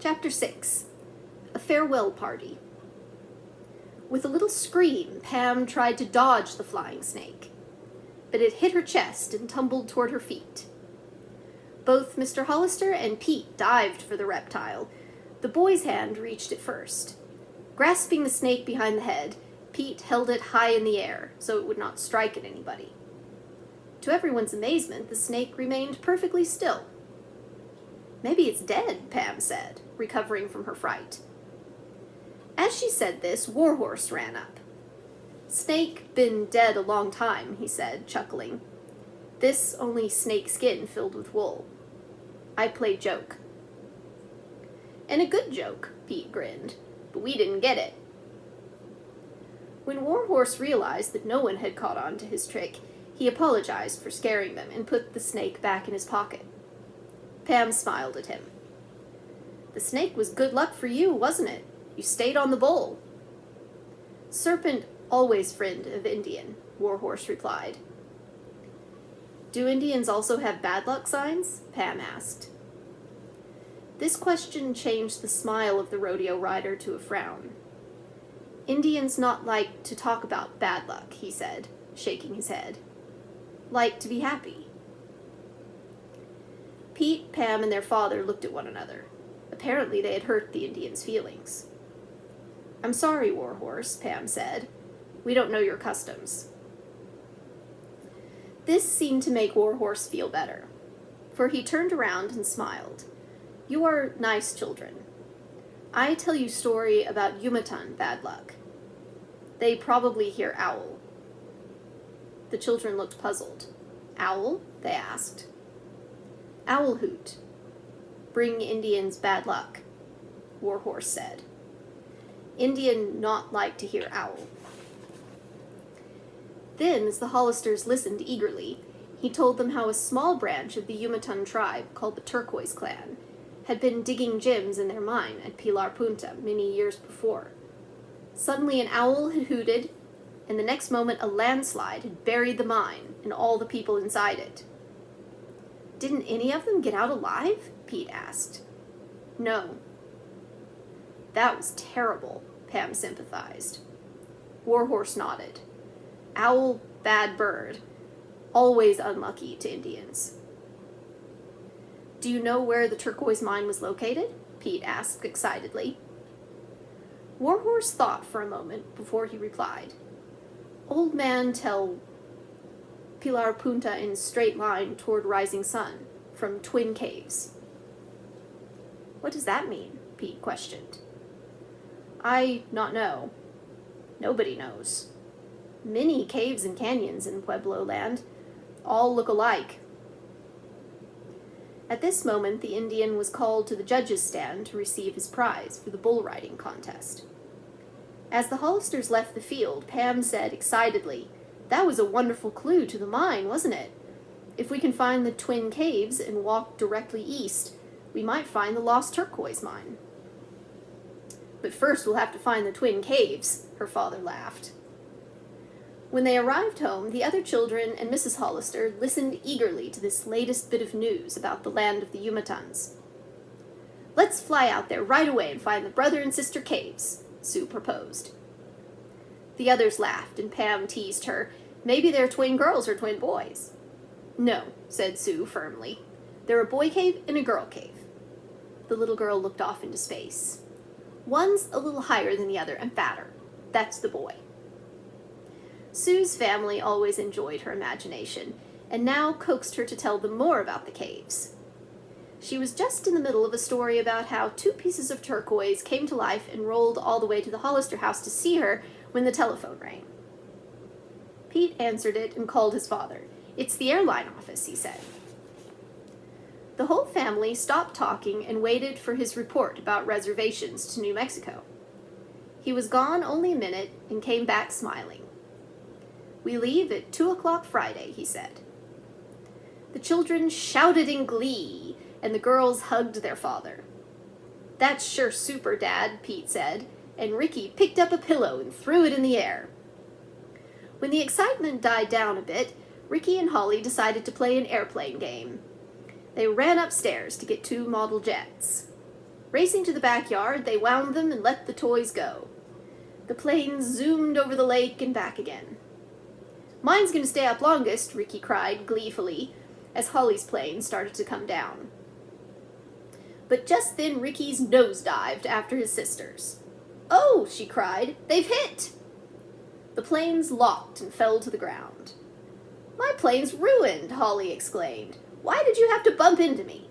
Chapter 6. A Farewell Party. With a little scream, Pam tried to dodge the flying snake, but it hit her chest and tumbled toward her feet. Both Mr. Hollister and Pete dived for the reptile. The boy's hand reached it first. Grasping the snake behind the head, Pete held it high in the air so it would not strike at anybody. To everyone's amazement, the snake remained perfectly still. "Maybe it's dead," Pam said, recovering from her fright. As she said this, Warhorse ran up. "Snake been dead a long time," he said, chuckling. "This only snake skin filled with wool. I play joke." "And a good joke," Pete grinned, "but we didn't get it." When Warhorse realized that no one had caught on to his trick, he apologized for scaring them and put the snake back in his pocket. Pam smiled at him. "The snake was good luck for you, wasn't it? You stayed on the bowl." "Serpent always friend of Indian," Warhorse replied. "Do Indians also have bad luck signs?" Pam asked. This question changed the smile of the rodeo rider to a frown. "Indians not like to talk about bad luck," he said, shaking his head. "Like to be happy." Pete, Pam, and their father looked at one another. Apparently they had hurt the Indians' feelings. "I'm sorry, Warhorse," Pam said. "We don't know your customs." This seemed to make Warhorse feel better, for he turned around and smiled. "You are nice children. I tell you story about Yumatun bad luck. They probably hear owl." The children looked puzzled. "Owl?" they asked. "Owl hoot. Bring Indians bad luck," Warhorse said. "Indian not like to hear owl." Then, as the Hollisters listened eagerly, he told them how a small branch of the Yumatun tribe, called the Turquoise clan, had been digging gems in their mine at Pilar Punta many years before. Suddenly an owl had hooted, and the next moment a landslide had buried the mine and all the people inside it. "Didn't any of them get out alive?" Pete asked. "No." "That was terrible," Pam sympathized. Warhorse nodded. "Owl, bad bird. Always unlucky to Indians." "Do you know where the Turquoise Mine was located?" Pete asked excitedly. Warhorse thought for a moment before he replied. "Old man tell Pilar Punta in straight line toward rising sun, from twin caves." "What does that mean?" Pete questioned. "I not know. Nobody knows. Many caves and canyons in Pueblo land. All look alike." At this moment, the Indian was called to the judges' stand to receive his prize for the bull riding contest. As the Hollisters left the field, Pam said excitedly, "That was a wonderful clue to the mine, wasn't it? If we can find the twin caves and walk directly east, we might find the lost turquoise mine." "But first we'll have to find the twin caves," her father laughed. When they arrived home, the other children and Mrs. Hollister listened eagerly to this latest bit of news about the land of the Yumatuns. "Let's fly out there right away and find the brother and sister caves," Sue proposed. The others laughed, and Pam teased her, "Maybe they're twin girls or twin boys." "No," said Sue firmly. "They're a boy cave and a girl cave." The little girl looked off into space. "One's a little higher than the other and fatter. That's the boy." Sue's family always enjoyed her imagination, and now coaxed her to tell them more about the caves. She was just in the middle of a story about how 2 pieces of turquoise came to life and rolled all the way to the Hollister house to see her when the telephone rang. Pete answered it and called his father. "It's the airline office," he said. The whole family stopped talking and waited for his report about reservations to New Mexico. He was gone only a minute and came back smiling. "We leave at 2:00 Friday," he said. The children shouted in glee, and the girls hugged their father. "That's sure super, Dad," Pete said, and Ricky picked up a pillow and threw it in the air. When the excitement died down a bit, Ricky and Holly decided to play an airplane game. They ran upstairs to get 2 model jets. Racing to the backyard, they wound them and let the toys go. The plane zoomed over the lake and back again. "Mine's going to stay up longest," Ricky cried gleefully as Holly's plane started to come down. But just then Ricky's nosedived after his sister's. "Oh," she cried, "they've hit!" The planes locked and fell to the ground. "My plane's ruined," Holly exclaimed. "Why did you have to bump into me?"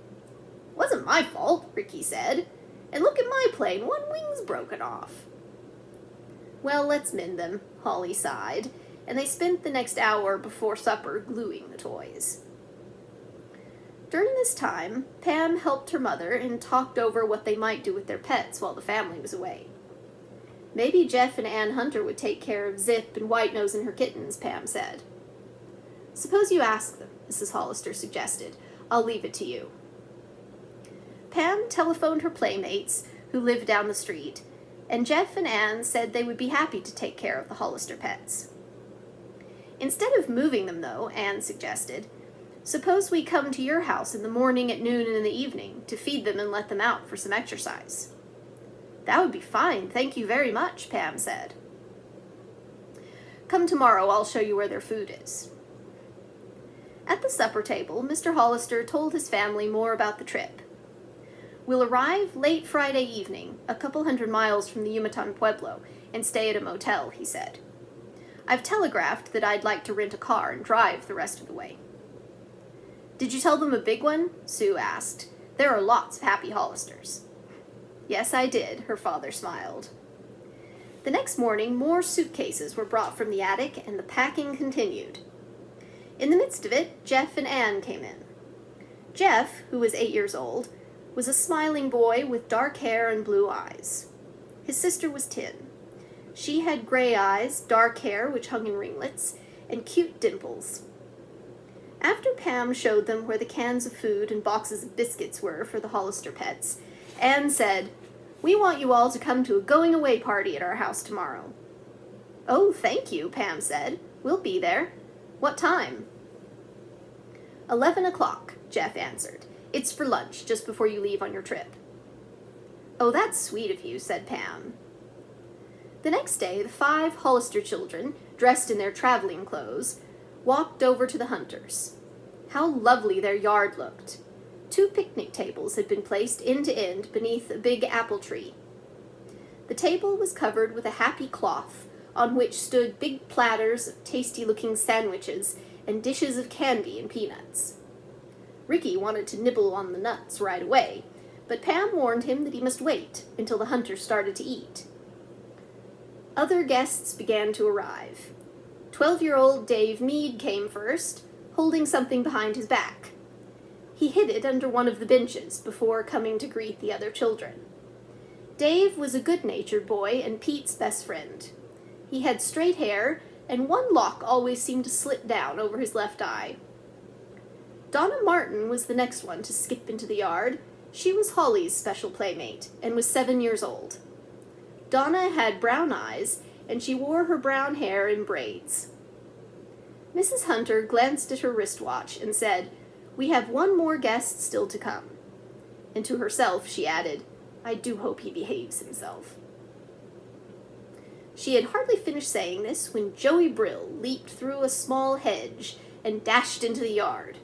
"Wasn't my fault," Ricky said. "And look at my plane, one wing's broken off." "Well, let's mend them," Holly sighed, and they spent the next hour before supper gluing the toys. During this time, Pam helped her mother and talked over what they might do with their pets while the family was away. Maybe Jeff and Ann Hunter would take care of Zip and White Nose and her kittens, Pam said. "Suppose you ask them," Mrs. Hollister suggested. "I'll leave it to you." Pam telephoned her playmates, who lived down the street, and Jeff and Ann said they would be happy to take care of the Hollister pets. "Instead of moving them, though," Ann suggested, "suppose we come to your house in the morning, at noon, and in the evening to feed them and let them out for some exercise." "That would be fine, thank you very much," Pam said. "Come tomorrow, I'll show you where their food is." At the supper table, Mr. Hollister told his family more about the trip. "We'll arrive late Friday evening, a couple 100 miles from the Yucatan Pueblo, and stay at a motel," he said. "I've telegraphed that I'd like to rent a car and drive the rest of the way." "Did you tell them a big one?" Sue asked. "There are lots of happy Hollisters." "Yes, I did," her father smiled. The next morning, more suitcases were brought from the attic, and the packing continued. In the midst of it, Jeff and Ann came in. Jeff, who was 8 years old, was a smiling boy with dark hair and blue eyes. His sister was 10. She had gray eyes, dark hair which hung in ringlets, and cute dimples. After Pam showed them where the cans of food and boxes of biscuits were for the Hollister pets, Ann said, "We want you all to come to a going-away party at our house tomorrow." "Oh, thank you," Pam said. "We'll be there. What time?" 11 o'clock, Jeff answered. "It's for lunch, just before you leave on your trip." "Oh, that's sweet of you," said Pam. The next day, the 5 Hollister children, dressed in their traveling clothes, walked over to the Hunters. How lovely their yard looked. 2 picnic tables had been placed end to end beneath a big apple tree. The table was covered with a happy cloth, on which stood big platters of tasty-looking sandwiches and dishes of candy and peanuts. Ricky wanted to nibble on the nuts right away, but Pam warned him that he must wait until the Hunters started to eat. Other guests began to arrive. 12-year-old Dave Meade came first, holding something behind his back. He hid it under one of the benches before coming to greet the other children. Dave was a good-natured boy and Pete's best friend. He had straight hair, and one lock always seemed to slip down over his left eye. Donna Martin was the next one to skip into the yard. She was Holly's special playmate, and was 7 years old. Donna had brown eyes, and she wore her brown hair in braids. Mrs. Hunter glanced at her wristwatch and said, "We have one more guest still to come." And to herself she added, "I do hope he behaves himself." She had hardly finished saying this when Joey Brill leaped through a small hedge and dashed into the yard.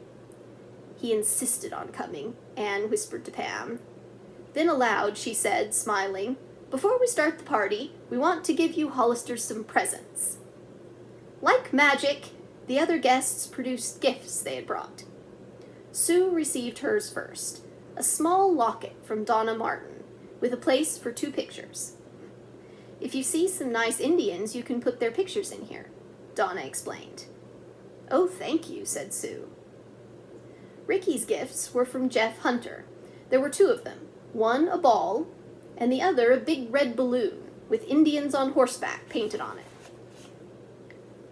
"He insisted on coming," Anne whispered to Pam. Then aloud she said, smiling, "Before we start the party, we want to give you Hollisters some presents." Like magic, the other guests produced gifts they had brought. Sue received hers first, a small locket from Donna Martin, with a place for 2 pictures. "If you see some nice Indians, you can put their pictures in here," Donna explained. "Oh, thank you," said Sue. Ricky's gifts were from Jeff Hunter. There were 2 of them, one a ball, and the other a big red balloon, with Indians on horseback painted on it.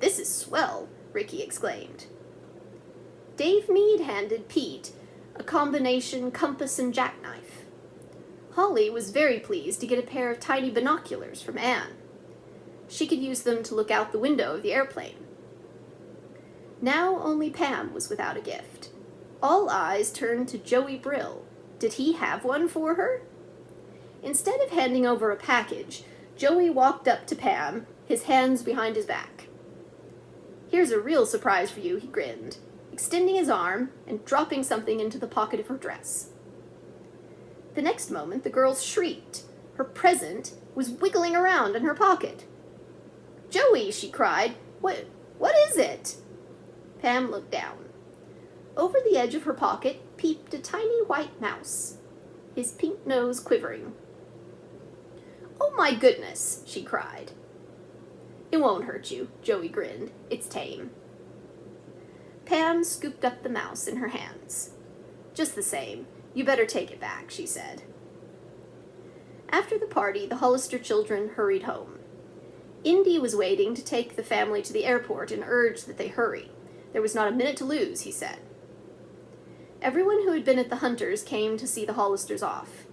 "This is swell," Ricky exclaimed. Dave Meade handed Pete a combination compass and jackknife. Holly was very pleased to get a pair of tiny binoculars from Anne. She could use them to look out the window of the airplane. Now only Pam was without a gift. All eyes turned to Joey Brill. Did he have one for her? Instead of handing over a package, Joey walked up to Pam, his hands behind his back. "Here's a real surprise for you," he grinned, extending his arm and dropping something into the pocket of her dress. The next moment, the girl shrieked. Her present was wiggling around in her pocket. "Joey," she cried, What is it?" Pam looked down. Over the edge of her pocket peeped a tiny white mouse, his pink nose quivering. "Oh my goodness," she cried. "It won't hurt you," Joey grinned. "It's tame." Pam scooped up the mouse in her hands. "Just the same, you better take it back," she said. After the party, the Hollister children hurried home. Indy was waiting to take the family to the airport and urged that they hurry. There was not a minute to lose, he said. Everyone who had been at the Hunters came to see the Hollisters off.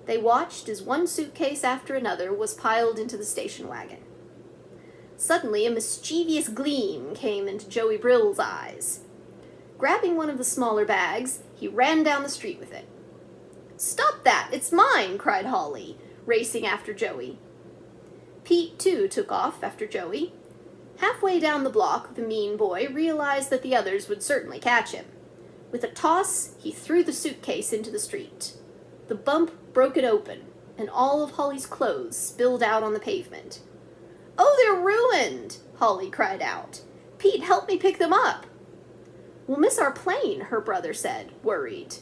They watched as one suitcase after another was piled into the station wagon. Suddenly, a mischievous gleam came into Joey Brill's eyes. Grabbing one of the smaller bags, he ran down the street with it. "Stop that! It's mine!" cried Holly, racing after Joey. Pete, too, took off after Joey. Halfway down the block, the mean boy realized that the others would certainly catch him. With a toss, he threw the suitcase into the street. The bump broke it open, and all of Holly's clothes spilled out on the pavement. "Oh, they're ruined!" Holly cried out. "Pete, help me pick them up." "We'll miss our plane," her brother said, worried.